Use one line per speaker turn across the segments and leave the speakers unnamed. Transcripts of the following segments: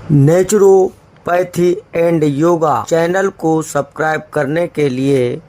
Naturopathy and yoga channel को subscribe करने के लिए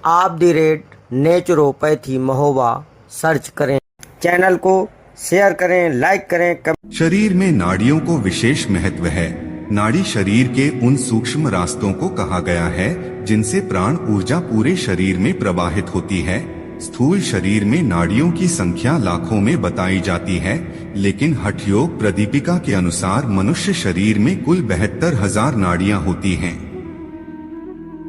नेचुरोपैथी महोबा सर्च करें। चैनल को शेयर करें, लाइक करें।
शरीर में नाड़ियों को विशेष महत्व है। नाड़ी शरीर के उन सूक्ष्म रास्तों को कहा गया है जिनसे प्राण ऊर्जा पूरे शरीर में प्रवाहित होती है। स्थूल शरीर में नाड़ियों की संख्या लाखों में बताई जाती है, लेकिन हठयोग प्रदीपिका के अनुसार मनुष्य शरीर में कुल 72,000 नाड़ियां होती हैं।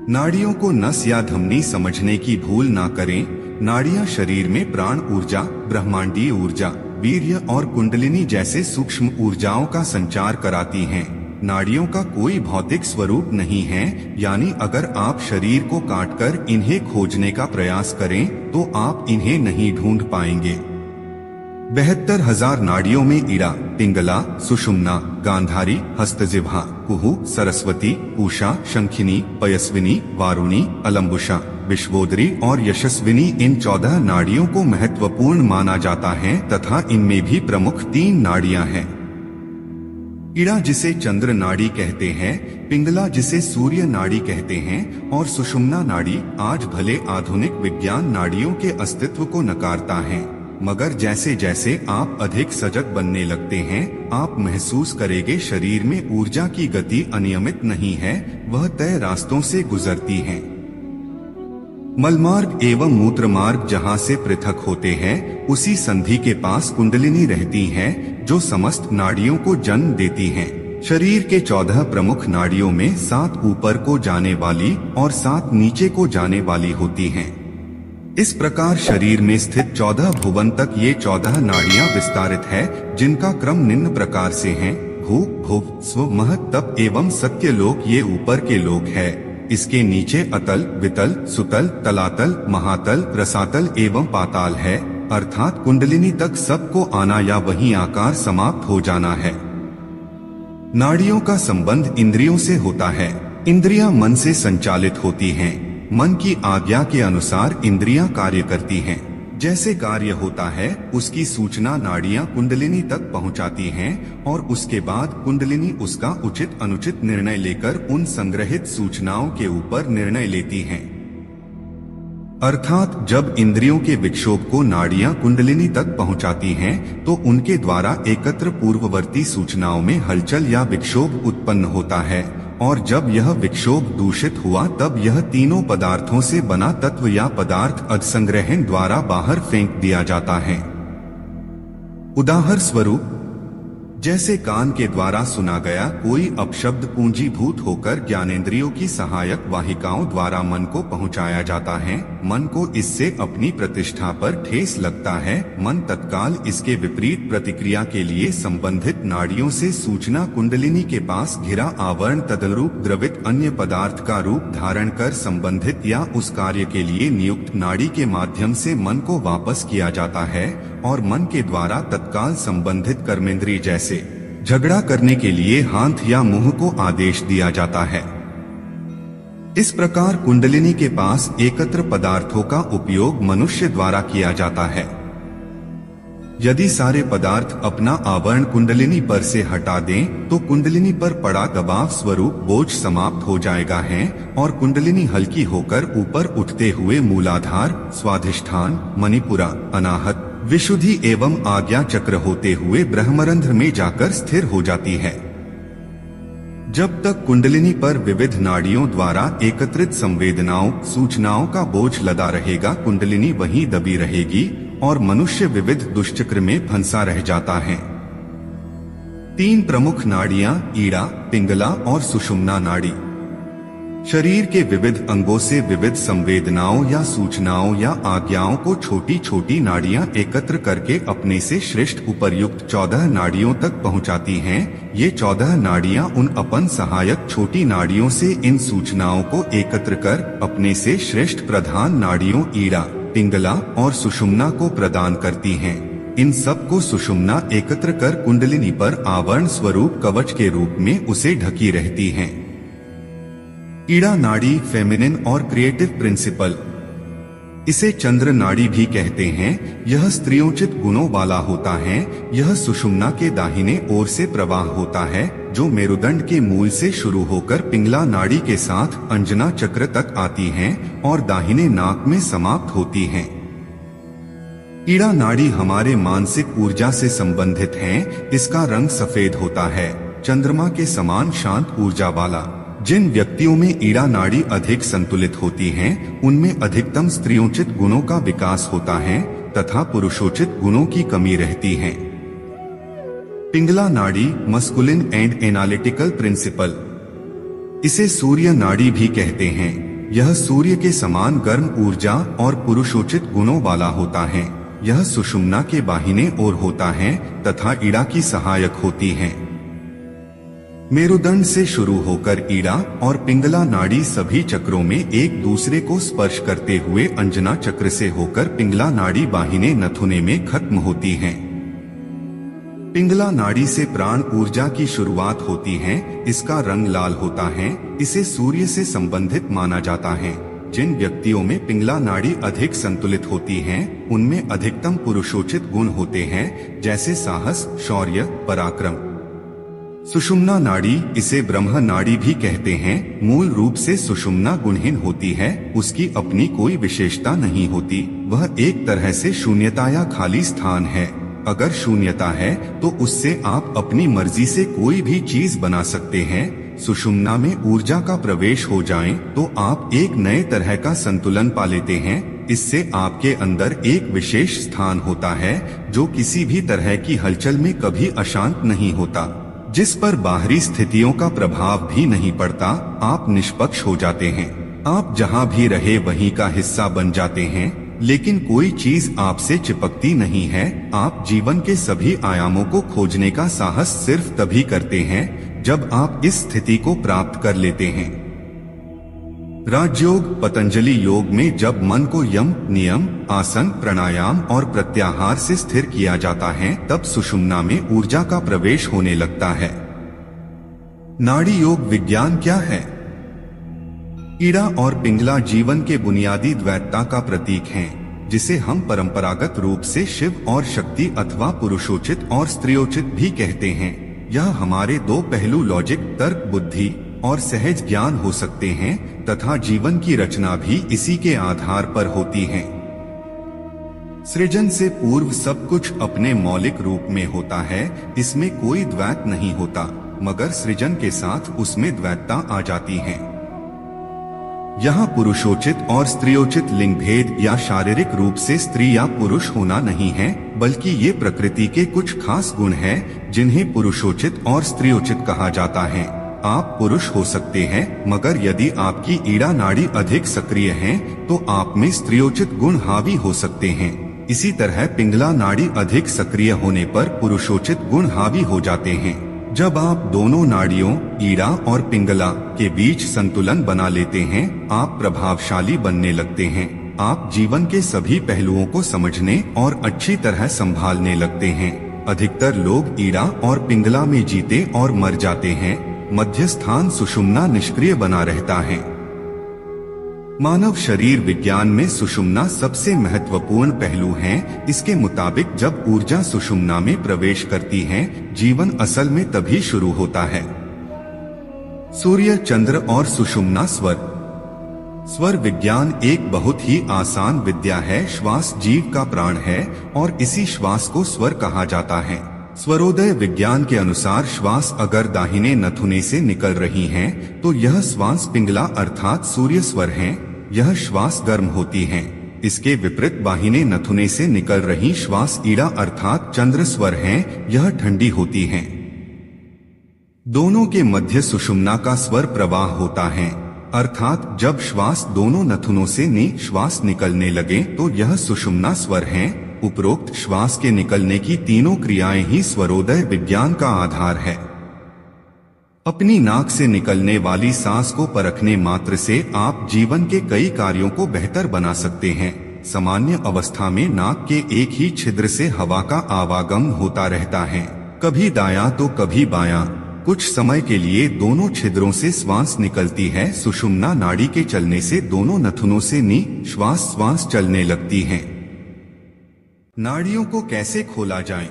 नाड़ियों को नस या धमनी समझने की भूल ना करें। नाड़ियां शरीर में प्राण ऊर्जा, ब्रह्मांडीय ऊर्जा, वीर्य और कुंडलिनी जैसे सूक्ष्म ऊर्जाओं का संचार कराती हैं। नाड़ियों का कोई भौतिक स्वरूप नहीं है, यानी अगर आप शरीर को काटकर इन्हें खोजने का प्रयास करें तो आप इन्हें नहीं ढूंढ पाएंगे। 72,000 नाड़ियों में इड़ा, पिंगला, सुषुम्ना, गांधारी, हस्तजिह्वा, कुहू, सरस्वती, पूषा, शंखिनी, पयस्विनी, वारुणी, अलंबुषा, विश्वोदरी और यशस्विनी इन 14 नाड़ियों को महत्वपूर्ण माना जाता है तथा इनमें भी प्रमुख 3 नाड़ियां हैं। इड़ा जिसे चंद्र नाड़ी कहते हैं, पिंगला जिसे सूर्य नाड़ी कहते हैं और सुषुम्ना नाड़ी आज भले आधुनिक विज्ञान नाड़ियों के अस्तित्व को नकारता है, मगर जैसे जैसे आप अधिक सजग बनने लगते हैं आप महसूस करेंगे शरीर में ऊर्जा की गति अनियमित नहीं है, वह तय रास्तों से गुजरती है। मलमार्ग एवं मूत्रमार्ग जहाँ से पृथक होते हैं उसी संधि के पास कुंडलिनी रहती है जो समस्त नाड़ियों को जन्म देती हैं। शरीर के 14 प्रमुख नाड़ियों में 7 ऊपर को जाने वाली और 7 नीचे को जाने वाली होती हैं। इस प्रकार शरीर में स्थित 14 भुवन तक ये 14 नाड़ियां विस्तारित है, जिनका क्रम निम्न प्रकार से है। भू, भुव, स्व, मह, तप एवं सत्यलोक ये ऊपर के लोक है। इसके नीचे अतल, वितल, सुतल, तलातल, महातल, रसातल एवं पाताल है, अर्थात कुंडलिनी तक सबको आना या वहीं आकार समाप्त हो जाना है। नाड़ियों का संबंध इंद्रियों से होता है। इंद्रियां मन से संचालित होती हैं। मन की आज्ञा के अनुसार इंद्रियां कार्य करती हैं। जैसे कार्य होता है उसकी सूचना नाड़ियां कुंडलिनी तक पहुंचाती हैं और उसके बाद कुंडलिनी उसका उचित अनुचित निर्णय लेकर उन संग्रहित सूचनाओं के ऊपर निर्णय लेती हैं। अर्थात जब इंद्रियों के विक्षोभ को नाड़ियां कुंडलिनी तक पहुंचाती हैं तो उनके द्वारा एकत्र पूर्ववर्ती सूचनाओं में हलचल या विक्षोभ उत्पन्न होता है, और जब यह विक्षोभ दूषित हुआ तब यह तीनों पदार्थों से बना तत्व या पदार्थ अधिसंग्रहण द्वारा बाहर फेंक दिया जाता है। उदाहरण स्वरूप जैसे कान के द्वारा सुना गया कोई अपशब्द पूंजीभूत होकर ज्ञानेंद्रियों की सहायक वाहिकाओं द्वारा मन को पहुंचाया जाता है। मन को इससे अपनी प्रतिष्ठा पर ठेस लगता है। मन तत्काल इसके विपरीत प्रतिक्रिया के लिए संबंधित नाड़ियों से सूचना कुंडलिनी के पास घिरा आवरण तदनुरूप द्रवित अन्य पदार्थ का रूप धारण कर संबंधित या उस कार्य के लिए नियुक्त नाड़ी के माध्यम से मन को वापस किया जाता है और मन के द्वारा तत्काल संबंधित कर्मेंद्रिय जैसे झगड़ा करने के लिए हाथ या मुंह को आदेश दिया जाता है। इस प्रकार कुंडलिनी के पास एकत्र पदार्थों का उपयोग मनुष्य द्वारा किया जाता है। यदि सारे पदार्थ अपना आवरण कुंडलिनी पर से हटा दें तो कुंडलिनी पर पड़ा दबाव स्वरूप बोझ समाप्त हो जाएगा है और कुंडलिनी हल्की होकर ऊपर उठते हुए मूलाधार, स्वाधिष्ठान, मणिपुरा, अनाहत, विशुद्धि एवं आज्ञा चक्र होते हुए ब्रह्मरंध्र में जाकर स्थिर हो जाती है। जब तक कुंडलिनी पर विविध नाड़ियों द्वारा एकत्रित संवेदनाओं, सूचनाओं का बोझ लदा रहेगा, कुंडलिनी वहीं दबी रहेगी और मनुष्य विविध दुष्चक्र में फंसा रह जाता है। 3 प्रमुख नाड़ियां ईड़ा, पिंगला और सुषुम्ना नाड़ी शरीर के विविध अंगों से विविध संवेदनाओं या सूचनाओं या आज्ञाओं को छोटी छोटी नाड़ियां एकत्र करके अपने से श्रेष्ठ उपर्युक्त 14 नाड़ियों तक पहुंचाती हैं। ये 14 नाड़ियां उन अपन सहायक छोटी नाड़ियों से इन सूचनाओं को एकत्र कर अपने से श्रेष्ठ प्रधान नाड़ियों ईड़ा, पिंगला और सुषुम्ना को प्रदान करती हैं। इन सब को सुषुम्ना एकत्र कर कुंडलिनी पर आवरण स्वरूप कवच के रूप में उसे ढकी रहती हैं। ईड़ा नाड़ी फेमिनिन और क्रिएटिव प्रिंसिपल इसे चंद्र नाड़ी भी कहते हैं। यह स्त्रियोचित गुणों वाला होता है। यह सुषुम्ना के दाहिने ओर से प्रवाह होता है, जो मेरुदंड के मूल से शुरू होकर पिंगला नाड़ी के साथ अंजना चक्र तक आती हैं और दाहिने नाक में समाप्त होती हैं। ईड़ा नाड़ी हमारे मानसिक ऊर्जा से संबंधित है। इसका रंग सफेद होता है, चंद्रमा के समान शांत ऊर्जा वाला। जिन व्यक्तियों में ईड़ा नाड़ी अधिक संतुलित होती हैं, उनमें अधिकतम स्त्रियोचित गुणों का विकास होता है तथा पुरुषोचित गुणों की कमी रहती है। पिंगला नाड़ी मस्कुलिन एंड एनालिटिकल प्रिंसिपल, इसे सूर्य नाड़ी भी कहते हैं। यह सूर्य के समान गर्म ऊर्जा और पुरुषोचित गुणों वाला होता है। यह सुषुम्ना के बाहिने ओर होता है तथा ईड़ा की सहायक होती है। मेरुदंड से शुरू होकर ईड़ा और पिंगला नाड़ी सभी चक्रों में एक दूसरे को स्पर्श करते हुए अंजना चक्र से होकर पिंगला नाड़ी बाहिने नथुने में खत्म होती है। पिंगला नाड़ी से प्राण ऊर्जा की शुरुआत होती है। इसका रंग लाल होता है। इसे सूर्य से संबंधित माना जाता है। जिन व्यक्तियों में पिंगला नाड़ी अधिक संतुलित होती हैं, उनमें अधिकतम पुरुषोचित गुण होते हैं, जैसे साहस, शौर्य, पराक्रम। सुषुम्ना नाड़ी, इसे ब्रह्म नाड़ी भी कहते हैं, मूल रूप से सुषुम्ना गुणहीन होती है। उसकी अपनी कोई विशेषता नहीं होती। वह एक तरह से शून्यता या खाली स्थान है। अगर शून्यता है तो उससे आप अपनी मर्जी से कोई भी चीज बना सकते हैं। सुषुम्ना में ऊर्जा का प्रवेश हो जाए तो आप एक नए तरह का संतुलन पा लेते हैं। इससे आपके अंदर एक विशेष स्थान होता है जो किसी भी तरह की हलचल में कभी अशांत नहीं होता, जिस पर बाहरी स्थितियों का प्रभाव भी नहीं पड़ता। आप निष्पक्ष हो जाते हैं। आप जहां भी रहे वहीं का हिस्सा बन जाते हैं, लेकिन कोई चीज आपसे चिपकती नहीं है। आप जीवन के सभी आयामों को खोजने का साहस सिर्फ तभी करते हैं जब आप इस स्थिति को प्राप्त कर लेते हैं। राजयोग, पतंजलि योग में जब मन को यम, नियम, आसन, प्राणायाम और प्रत्याहार से स्थिर किया जाता है, तब सुषुम्ना में ऊर्जा का प्रवेश होने लगता है। नाड़ी योग विज्ञान क्या है? ईड़ा और पिंगला जीवन के बुनियादी द्वैतता का प्रतीक हैं, जिसे हम परंपरागत रूप से शिव और शक्ति अथवा पुरुषोचित और स्त्रियोचित भी कहते हैं। यह हमारे दो पहलू लॉजिक, तर्क, बुद्धि और सहज ज्ञान हो सकते हैं तथा जीवन की रचना भी इसी के आधार पर होती है। सृजन से पूर्व सब कुछ अपने मौलिक रूप में होता है। इसमें कोई द्वैत नहीं होता, मगर सृजन के साथ उसमें द्वैतता आ जाती है। यहाँ पुरुषोचित और स्त्रियोचित लिंग भेद या शारीरिक रूप से स्त्री या पुरुष होना नहीं है, बल्कि ये प्रकृति के कुछ खास गुण हैं जिन्हें पुरुषोचित और स्त्रियोचित कहा जाता है। आप पुरुष हो सकते हैं, मगर यदि आपकी ईड़ा नाड़ी अधिक सक्रिय है तो आप में स्त्रियोचित गुण हावी हो सकते हैं। इसी तरह पिंगला नाड़ी अधिक सक्रिय होने पर पुरुषोचित गुण हावी हो जाते हैं। जब आप दोनों नाड़ियों, ईड़ा और पिंगला के बीच संतुलन बना लेते हैं, आप प्रभावशाली बनने लगते हैं। आप जीवन के सभी पहलुओं को समझने और अच्छी तरह संभालने लगते हैं। अधिकतर लोग ईड़ा और पिंगला में जीते और मर जाते हैं। मध्य स्थान सुषुम्ना निष्क्रिय बना रहता है। मानव शरीर विज्ञान में सुषुम्ना सबसे महत्वपूर्ण पहलू है। इसके मुताबिक जब ऊर्जा सुषुम्ना में प्रवेश करती है, जीवन असल में तभी शुरू होता है। सूर्य, चंद्र और सुषुम्ना स्वर। स्वर विज्ञान एक बहुत ही आसान विद्या है। श्वास जीव का प्राण है और इसी श्वास को स्वर कहा जाता है। स्वरोदय विज्ञान के अनुसार श्वास अगर दाहिने नथुने से निकल रही है तो यह श्वास पिंगला अर्थात सूर्य स्वर है। यह श्वास गर्म होती है। इसके विपरीत बाहिने नथुने से निकल रही श्वास ईड़ा अर्थात चंद्र स्वर है। यह ठंडी होती है। दोनों के मध्य सुषुम्ना का स्वर प्रवाह होता है, अर्थात जब श्वास दोनों नथुनों से श्वास निकलने लगे तो यह सुषुम्ना स्वर है। उपरोक्त श्वास के निकलने की तीनों क्रियाएं ही स्वरोदय विज्ञान का आधार है। अपनी नाक से निकलने वाली सांस को परखने मात्र से आप जीवन के कई कार्यों को बेहतर बना सकते हैं। सामान्य अवस्था में नाक के एक ही छिद्र से हवा का आवागमन होता रहता है, कभी दायां तो कभी बायां। कुछ समय के लिए दोनों छिद्रों से श्वास निकलती है। सुषुम्ना नाड़ी के चलने से दोनों नथुनों से श्वास चलने लगती हैं। नाड़ियों को कैसे खोला जाए?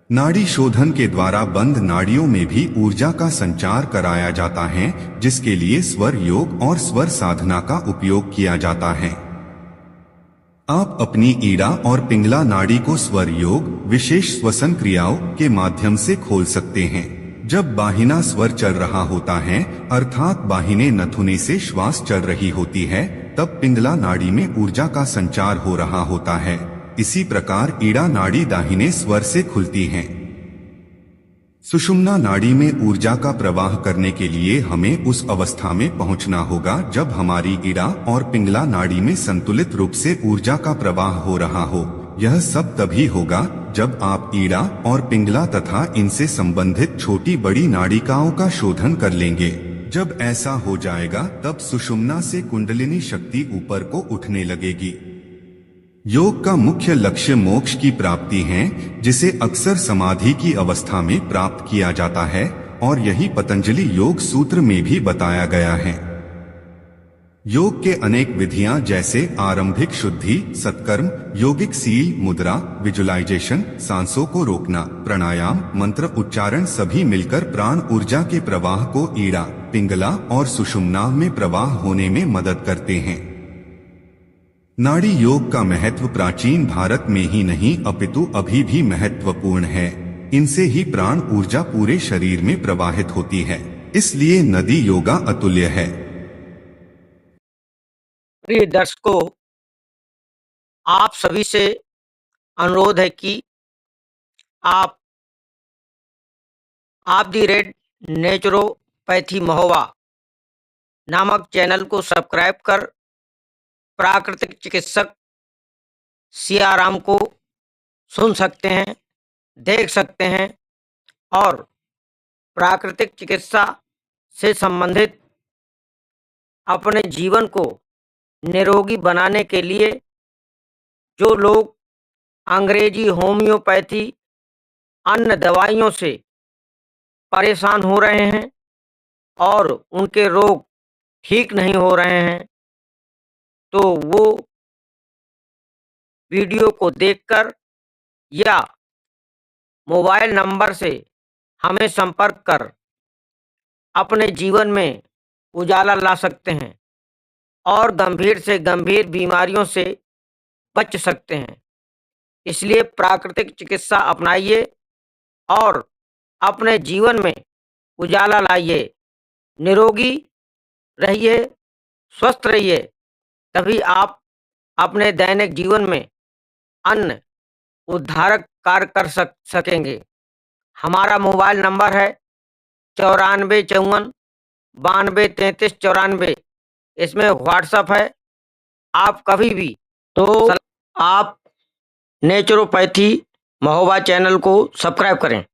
नाड़ी शोधन के द्वारा बंद नाड़ियों में भी ऊर्जा का संचार कराया जाता है, जिसके लिए स्वर योग और स्वर साधना का उपयोग किया जाता है। आप अपनी ईड़ा और पिंगला नाड़ी को स्वर योग विशेष श्वसन क्रियाओं के माध्यम से खोल सकते हैं। जब बाहिना स्वर चल रहा होता है, अर्थात बाहिने नथुने से श्वास चल रही होती है, तब पिंगला नाड़ी में ऊर्जा का संचार हो रहा होता है। इसी प्रकार ईड़ा नाड़ी दाहिने स्वर से खुलती है। सुषुम्ना नाड़ी में ऊर्जा का प्रवाह करने के लिए हमें उस अवस्था में पहुंचना होगा जब हमारी ईड़ा और पिंगला नाड़ी में संतुलित रूप से ऊर्जा का प्रवाह हो रहा हो। यह सब तभी होगा जब आप ईड़ा और पिंगला तथा इनसे संबंधित छोटी बड़ी नाड़िकाओं का शोधन कर लेंगे। जब ऐसा हो जाएगा तब सुषुम्ना से कुंडलिनी शक्ति ऊपर को उठने लगेगी। योग का मुख्य लक्ष्य मोक्ष की प्राप्ति है, जिसे अक्सर समाधि की अवस्था में प्राप्त किया जाता है, और यही पतंजलि योग सूत्र में भी बताया गया है। योग के अनेक विधियां जैसे आरंभिक शुद्धि, सत्कर्म, योगिक सील, मुद्रा, विजुलाइजेशन, सांसों को रोकना, प्राणायाम, मंत्र उच्चारण सभी मिलकर प्राण ऊर्जा के प्रवाह को ईड़ा, पिंगला और सुषुम्ना में प्रवाह होने में मदद करते हैं। नाड़ी योग का महत्व प्राचीन भारत में ही नहीं अपितु अभी भी महत्वपूर्ण है। इनसे ही प्राण ऊर्जा पूरे शरीर में प्रवाहित होती है, इसलिए नदी योगा अतुल्य है।
प्रिय दर्शकों, आप सभी से अनुरोध है कि आप दी रेड नेचुरोपैथी महोबा नामक चैनल को सब्सक्राइब कर प्राकृतिक चिकित्सक सियाराम को सुन सकते हैं, देख सकते हैं और प्राकृतिक चिकित्सा से संबंधित अपने जीवन को निरोगी बनाने के लिए जो लोग अंग्रेजी होम्योपैथी अन्य दवाइयों से परेशान हो रहे हैं और उनके रोग ठीक नहीं हो रहे हैं, तो वो वीडियो को देखकर या मोबाइल नंबर से हमें संपर्क कर अपने जीवन में उजाला ला सकते हैं और गंभीर से गंभीर बीमारियों से बच सकते हैं। इसलिए प्राकृतिक चिकित्सा अपनाइए और अपने जीवन में उजाला लाइए, निरोगी रहिए, स्वस्थ रहिए, तभी आप अपने दैनिक जीवन में अन्य उद्धारक कार्य कर सकेंगे। हमारा मोबाइल नंबर है 9454923394। इसमें व्हाट्सएप है। आप कभी भी आप नेचुरोपैथी महोबा चैनल को सब्सक्राइब करें।